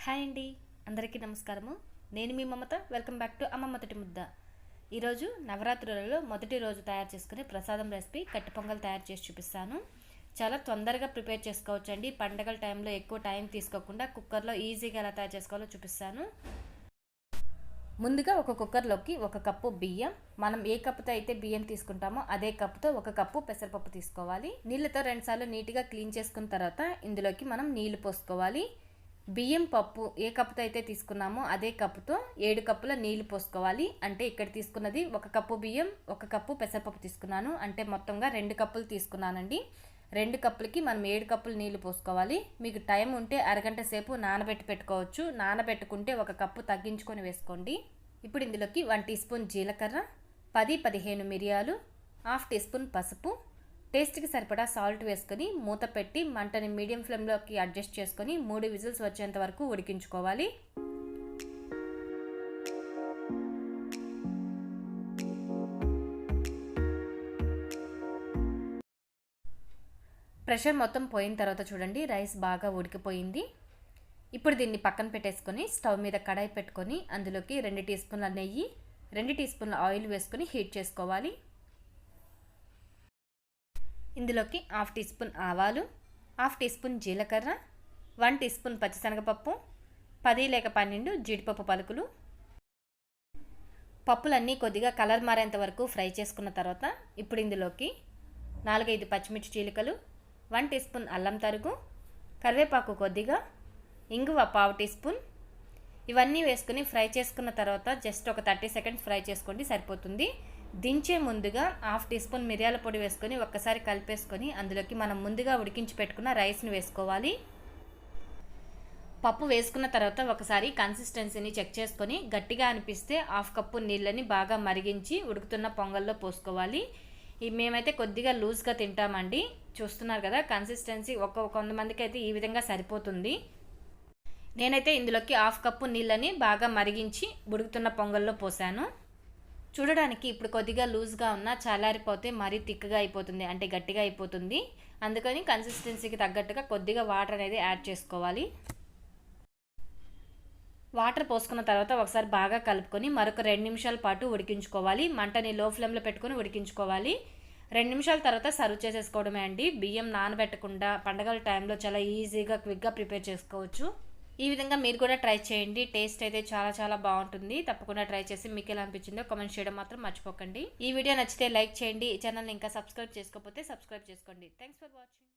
Hi అండి, అందరికీ నమస్కారము. నేను మీ మమత. వెల్కమ్ బ్యాక్ టు అమ్మ మొదటి ముద్ద. ఈరోజు నవరాత్రులలో మొదటి రోజు తయారు చేసుకునే ప్రసాదం రెసిపీ కట్టు పొంగల్ తయారు చేసి చూపిస్తాను. చాలా తొందరగా ప్రిపేర్ చేసుకోవచ్చండి. పండగల టైంలో ఎక్కువ టైం తీసుకోకుండా కుక్కర్లో ఈజీగా ఎలా తయారు చేసుకోవాలో చూపిస్తాను. ముందుగా ఒక కుక్కర్లోకి 1 కప్పు బియ్యం, మనం ఏ కప్పుతో అయితే బియ్యం తీసుకుంటామో అదే కప్పుతో 1 కప్పు పెసరపప్పు తీసుకోవాలి. నీళ్ళతో 2 సార్లు నీట్గా క్లీన్ చేసుకున్న తర్వాత ఇందులోకి మనం నీళ్లు పోసుకోవాలి. బియ్యం పప్పు ఏ కప్పుతో అయితే తీసుకున్నామో అదే కప్పుతో 7 కప్పుల నీళ్లు పోసుకోవాలి. అంటే ఇక్కడ తీసుకున్నది 1 కప్పు బియ్యం, 1 కప్పు పెసరపప్పు తీసుకున్నాను. అంటే మొత్తంగా 2 కప్పులు తీసుకున్నానండి. 2 కప్పులకి మనం 7 కప్పులు నీళ్లు పోసుకోవాలి. మీకు టైం ఉంటే అరగంట సేపు నానబెట్టి పెట్టుకోవచ్చు. నానబెట్టుకుంటే 1 కప్పు తగ్గించుకొని వేసుకోండి. ఇప్పుడు ఇందులోకి 1 టీ స్పూన్ జీలకర్ర, 10-15 మిరియాలు, 1/2 టీ స్పూన్ పసుపు, టేస్ట్కి సరిపడా సాల్ట్ వేసుకొని మూత పెట్టి మంటని మీడియం ఫ్లేమ్లోకి అడ్జస్ట్ చేసుకొని 3 విజిల్స్ వచ్చేంత వరకు ఉడికించుకోవాలి. ప్రెషర్ మొత్తం పోయిన తర్వాత చూడండి, రైస్ బాగా ఉడికిపోయింది. ఇప్పుడు దీన్ని పక్కన పెట్టేసుకొని స్టవ్ మీద కడాయి పెట్టుకొని అందులోకి 2 టీ స్పూన్ల నెయ్యి, 2 టీ స్పూన్ల ఆయిల్ వేసుకొని హీట్ చేసుకోవాలి. ఇందులోకి 1/2 టీ స్పూన్ ఆవాలు, 1/2 టీ స్పూన్ జీలకర్ర, 1 టీ స్పూన్ పచ్చిశనగపప్పు, 10 లేక 12 జీడిపప్పు పలుకులు. పప్పులన్నీ కొద్దిగా కలర్ మారేంత వరకు ఫ్రై చేసుకున్న తర్వాత ఇప్పుడు ఇందులోకి 4-5 పచ్చిమిర్చి చీలికలు, 1 టీ స్పూన్ అల్లం తరుగు, కరివేపాకు కొద్దిగా, ఇంగువ 1/2 టీ స్పూన్, ఇవన్నీ వేసుకుని ఫ్రై చేసుకున్న తర్వాత జస్ట్ ఒక 30 సెకండ్స్ ఫ్రై చేసుకోండి, సరిపోతుంది. దించే ముందుగా 1/2 టీ స్పూన్ మిరియాల పొడి వేసుకొని ఒక్కసారి కలిపేసుకొని అందులోకి మనం ముందుగా ఉడికించి పెట్టుకున్న రైస్ని వేసుకోవాలి. పప్పు వేసుకున్న తర్వాత ఒకసారి కన్సిస్టెన్సీని చెక్ చేసుకొని గట్టిగా అనిపిస్తే 1/2 కప్పు నీళ్ళని బాగా మరిగించి ఉడుకుతున్న పొంగల్లో పోసుకోవాలి. మేమైతే కొద్దిగా లూజ్గా తింటామండి. చూస్తున్నారు కదా, కన్సిస్టెన్సీ కొంతమందికి అయితే ఈ విధంగా సరిపోతుంది. నేనైతే ఇందులోకి 1/2 కప్పు నీళ్ళని బాగా మరిగించి ఉడుకుతున్న పొంగల్లో పోసాను. చూడడానికి ఇప్పుడు కొద్దిగా లూజ్గా ఉన్నా చల్లారిపోతే మరీ థిక్గా అయిపోతుంది, అంటే గట్టిగా అయిపోతుంది. అందుకని కన్సిస్టెన్సీకి తగ్గట్టుగా కొద్దిగా వాటర్ అనేది యాడ్ చేసుకోవాలి. వాటర్ పోసుకున్న తర్వాత ఒకసారి బాగా కలుపుకొని మరొక 2 నిమిషాల పాటు ఉడికించుకోవాలి. మంటని లో ఫ్లేమ్లో పెట్టుకొని ఉడికించుకోవాలి. 2 నిమిషాల తర్వాత సర్వ్ చేసేసుకోవడమే అండి. బియ్యం నానబెట్టకుండా పండగల టైంలో చాలా ఈజీగా క్విక్గా ప్రిపేర్ చేసుకోవచ్చు. ఈ విధంగా మీరు కూడా ట్రై చేయండి. టేస్ట్ అయితే చాలా బాగుంటుంది. తప్పకుండా ట్రై చేసి మీకు ఎలా అనిపించిందో కామెంట్ చేయడం మాత్రం మర్చిపోకండి. ఈ వీడియో నచ్చితే లైక్ చేయండి. ఈ ఛానల్ని ఇంకా సబ్స్క్రైబ్ చేసుకోకపోతే సబ్స్క్రైబ్ చేసుకోండి. Thanks for watching.